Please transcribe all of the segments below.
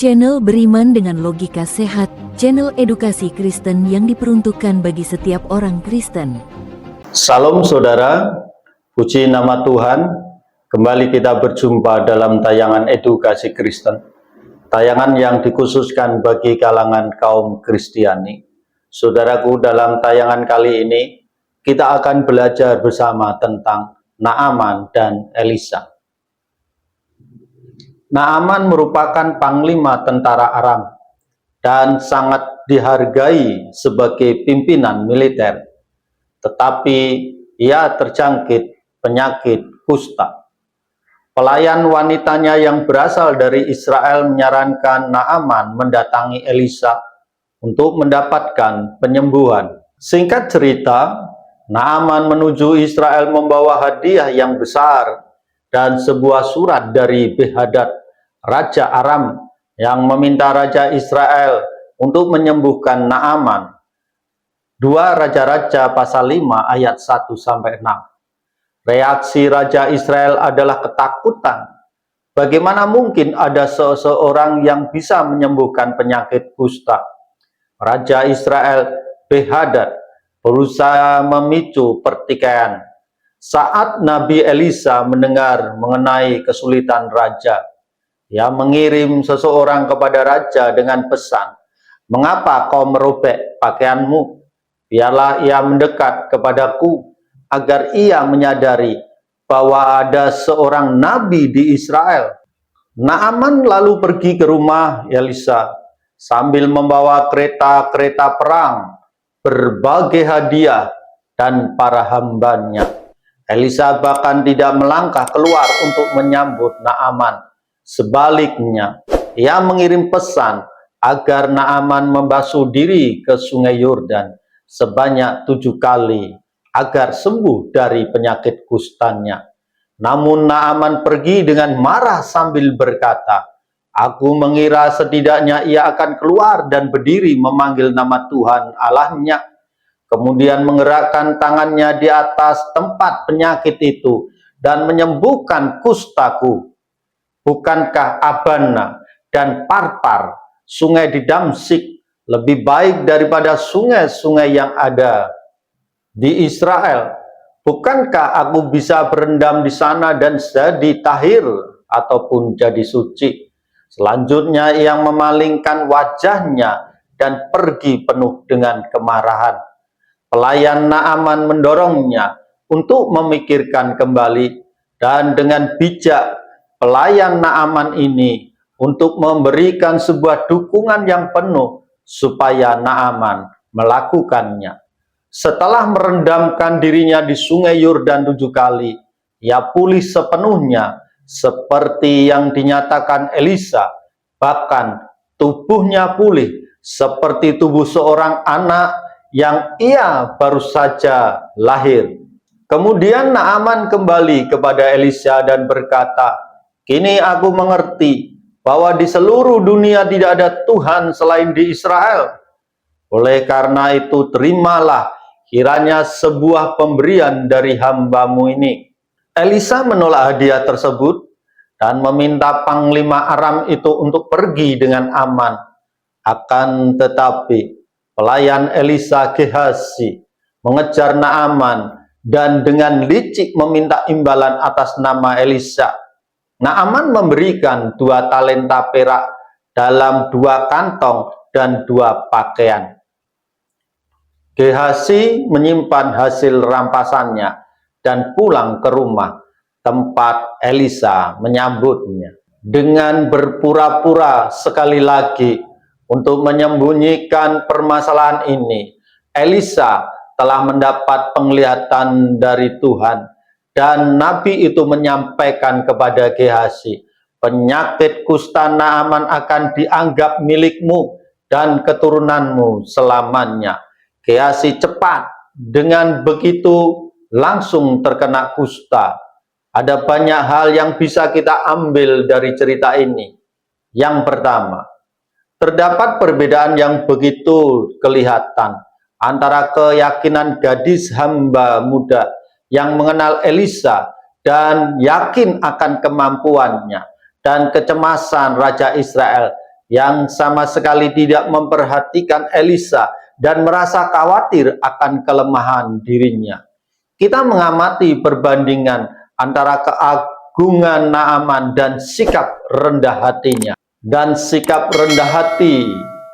Channel Beriman dengan Logika Sehat, channel edukasi Kristen yang diperuntukkan bagi setiap orang Kristen. Salam saudara, puji nama Tuhan. Kembali kita berjumpa dalam tayangan edukasi Kristen, tayangan yang dikhususkan bagi kalangan kaum Kristiani. Saudaraku, dalam tayangan kali ini kita akan belajar bersama tentang Naaman dan Elisa. Naaman merupakan panglima tentara Aram dan sangat dihargai sebagai pimpinan militer. Tetapi ia terjangkit penyakit kusta. Pelayan wanitanya yang berasal dari Israel menyarankan Naaman mendatangi Elisa untuk mendapatkan penyembuhan. Singkat cerita, Naaman menuju Israel membawa hadiah yang besar dan sebuah surat dari Behadad, Raja Aram, yang meminta Raja Israel untuk menyembuhkan Naaman. 2 Raja-Raja pasal 5 ayat 1-6. Reaksi Raja Israel adalah ketakutan. Bagaimana mungkin ada seseorang yang bisa menyembuhkan penyakit kusta? Raja Israel Behadad berusaha memicu pertikaian. Saat Nabi Elisa mendengar mengenai kesulitan raja, ia mengirim seseorang kepada raja dengan pesan, "Mengapa kau merobek pakaianmu? Biarlah ia mendekat kepadaku, agar ia menyadari bahwa ada seorang nabi di Israel." Naaman lalu pergi ke rumah Elisa sambil membawa kereta-kereta perang, berbagai hadiah, dan para hambanya. Elisa bahkan tidak melangkah keluar untuk menyambut Naaman. Sebaliknya, ia mengirim pesan agar Naaman membasuh diri ke sungai Yordan sebanyak 7 kali agar sembuh dari penyakit kustanya. Namun Naaman pergi dengan marah sambil berkata, "Aku mengira setidaknya ia akan keluar dan berdiri memanggil nama Tuhan Allahnya, kemudian menggerakkan tangannya di atas tempat penyakit itu dan menyembuhkan kustaku. Bukankah Abana dan Parpar, sungai di Damsyik, lebih baik daripada sungai-sungai yang ada di Israel? Bukankah aku bisa berendam di sana dan jadi tahir ataupun jadi suci?" Selanjutnya ia memalingkan wajahnya dan pergi penuh dengan kemarahan. Pelayan Naaman mendorongnya untuk memikirkan kembali, dan dengan bijak pelayan Naaman ini untuk memberikan sebuah dukungan yang penuh supaya Naaman melakukannya. Setelah merendamkan dirinya di sungai Yordan 7 kali, ia pulih sepenuhnya seperti yang dinyatakan Elisa. Bahkan tubuhnya pulih seperti tubuh seorang anak yang ia baru saja lahir. Kemudian Naaman kembali kepada Elisa dan berkata, "Kini aku mengerti bahwa di seluruh dunia tidak ada Tuhan selain di Israel. Oleh karena itu terimalah kiranya sebuah pemberian dari hambamu ini." Elisa menolak hadiah tersebut dan meminta panglima Aram itu untuk pergi dengan aman. Akan tetapi pelayan Elisa, Gehasi, mengejar Naaman dan dengan licik meminta imbalan atas nama Elisa. Naaman memberikan 2 talenta perak dalam 2 kantong dan 2 pakaian. Gehasi menyimpan hasil rampasannya dan pulang ke rumah tempat Elisa menyambutnya. Dengan berpura-pura sekali lagi untuk menyembunyikan permasalahan ini, Elisa telah mendapat penglihatan dari Tuhan, dan nabi itu menyampaikan kepada Gehasi, "Penyakit kusta Naaman akan dianggap milikmu dan keturunanmu selamanya." Gehasi cepat, dengan begitu langsung terkena kusta. Ada banyak hal yang bisa kita ambil dari cerita ini. Yang pertama, terdapat perbedaan yang begitu kelihatan antara keyakinan gadis hamba muda yang mengenal Elisa dan yakin akan kemampuannya, dan kecemasan Raja Israel yang sama sekali tidak memperhatikan Elisa dan merasa khawatir akan kelemahan dirinya. Kita mengamati perbandingan antara keagungan Naaman dan sikap rendah hatinya. Dan sikap rendah hati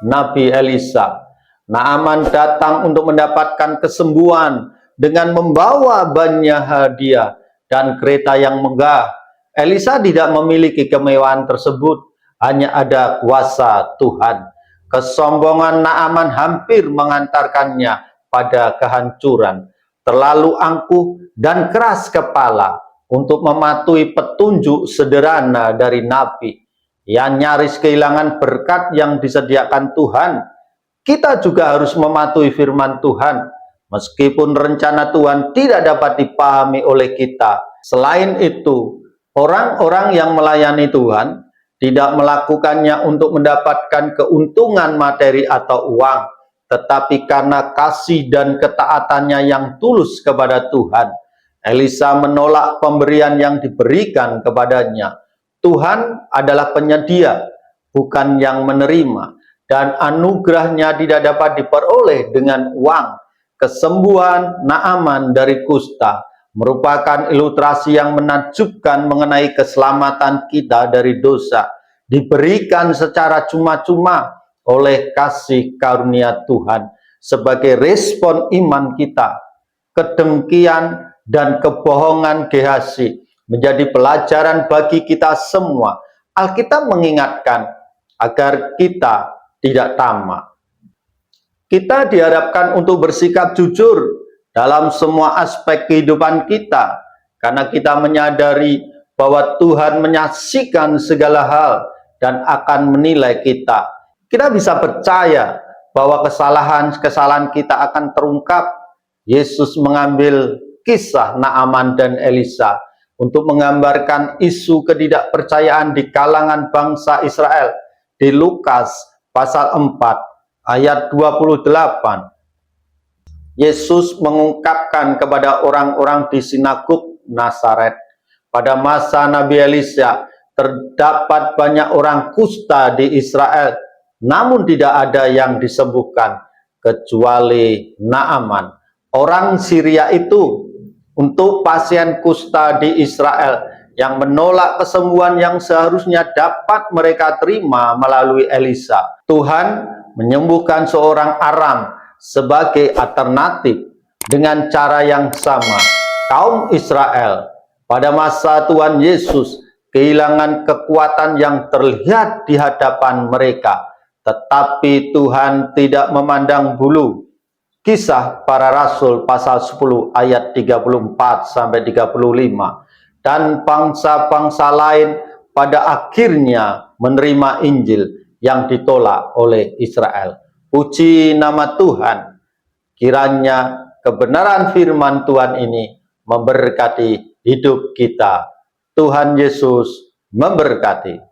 Nabi Elisa. Naaman datang untuk mendapatkan kesembuhan dengan membawa banyak hadiah dan kereta yang megah. Elisa tidak memiliki kemewahan tersebut, hanya ada kuasa Tuhan. Kesombongan Naaman hampir mengantarkannya pada kehancuran. Terlalu angkuh dan keras kepala untuk mematuhi petunjuk sederhana dari Nabi yang nyaris kehilangan berkat yang disediakan Tuhan. Kita juga harus mematuhi firman Tuhan, meskipun rencana Tuhan tidak dapat dipahami oleh kita. Selain itu, orang-orang yang melayani Tuhan tidak melakukannya untuk mendapatkan keuntungan materi atau uang, tetapi karena kasih dan ketaatannya yang tulus kepada Tuhan. Elisa menolak pemberian yang diberikan kepadanya. Tuhan adalah penyedia, bukan yang menerima, dan anugerahnya tidak dapat diperoleh dengan uang. Kesembuhan Naaman dari kusta merupakan ilustrasi yang menakjubkan mengenai keselamatan kita dari dosa, diberikan secara cuma-cuma oleh kasih karunia Tuhan sebagai respon iman kita. Kedengkian dan kebohongan Gehazi menjadi pelajaran bagi kita semua. Alkitab mengingatkan agar kita tidak tamak. Kita diharapkan untuk bersikap jujur dalam semua aspek kehidupan kita, karena kita menyadari bahwa Tuhan menyaksikan segala hal dan akan menilai kita. Kita bisa percaya bahwa kesalahan-kesalahan kita akan terungkap. Yesus mengambil kisah Naaman dan Elisa untuk menggambarkan isu ketidakpercayaan di kalangan bangsa Israel di Lukas pasal 4 ayat 28. Yesus mengungkapkan kepada orang-orang di sinagog Nazaret, pada masa Nabi Elisa terdapat banyak orang kusta di Israel, namun tidak ada yang disembuhkan kecuali Naaman, orang Syria itu. Untuk pasien kusta di Israel yang menolak kesembuhan yang seharusnya dapat mereka terima melalui Elisa, Tuhan menyembuhkan seorang Aram sebagai alternatif. Dengan cara yang sama, kaum Israel pada masa Tuhan Yesus kehilangan kekuatan yang terlihat di hadapan mereka, tetapi Tuhan tidak memandang bulu. Kisah Para Rasul pasal 10 ayat 34-35. Dan bangsa-bangsa lain pada akhirnya menerima Injil yang ditolak oleh Israel. Puji nama Tuhan. Kiranya kebenaran firman Tuhan ini memberkati hidup kita. Tuhan Yesus memberkati.